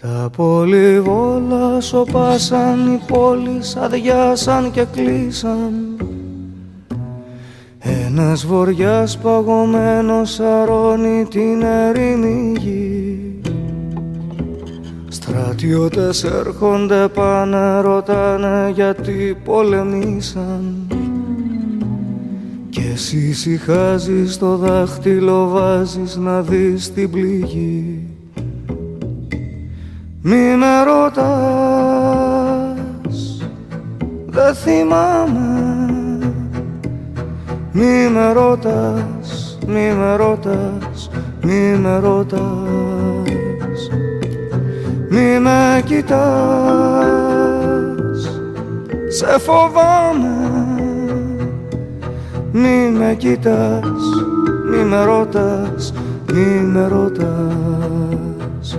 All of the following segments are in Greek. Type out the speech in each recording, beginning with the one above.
Τα πολυβόλα σωπάσαν, οι πόλεις αδειάσαν και κλείσαν. Ένας βοριάς παγωμένος αρώνει την ερήμη γη. Στρατιώτες έρχονται πάνε, ρωτάνε γιατί πολεμήσαν. Κι εσύ ησυχάζεις, το δάχτυλο βάζεις να δεις την πληγή. Μη με ρωτάς, δεν θυμάμαι. Μη με ρωτάς, μη με ρωτάς, μη με ρωτάς. Μη με κοιτάς, σε φοβάμαι. Μη με κοιτάς, μη με ρωτάς, μη με ρωτάς.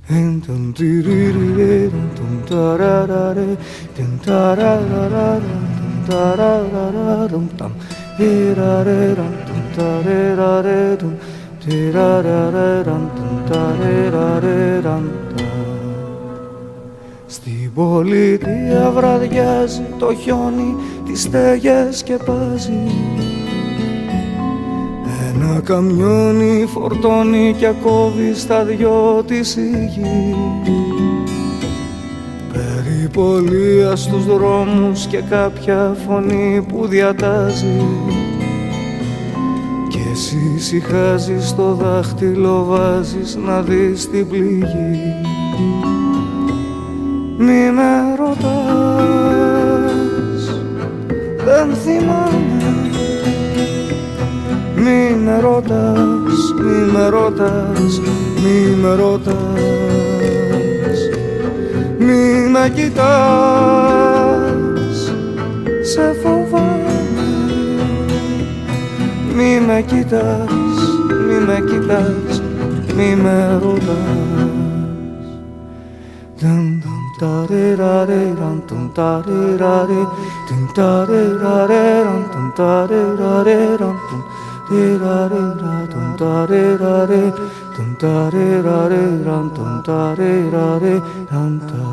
Εντον τυριριρι, τον ταραραρε, τον ταραραραρε, τον ταραραραρε, τον ταραραραρε, τον ταραραραρε, τον ταραραραρε, τον ταραραραρε. Στην πολιτεία βραδιάζει το χιόνι, τις στέγες σκεπάζει. Ένα καμιόνι φορτώνει και κόβει στα δυο της η γη. Περιπολία στους δρόμους και κάποια φωνή που διατάζει. Κι εσύ ησυχάζεις, το δάχτυλο βάζεις να δεις την πληγή. Μη με ρωτάς, δεν θυμάμαι. Μη με ρωτάς, μη με ρωτάς, μη με ρωτάς. Μη με κοιτάς, σε φοβάμαι. Μη με κοιτάς, μη με κοιτάς, μη με ρωτάς. Dum dum da re ra re ram dum da re ra re dum da re ra re ram dum da re ra re ram dum re ra re ra dum da re ra re dum da re ra re ram dum da re ra re ram da.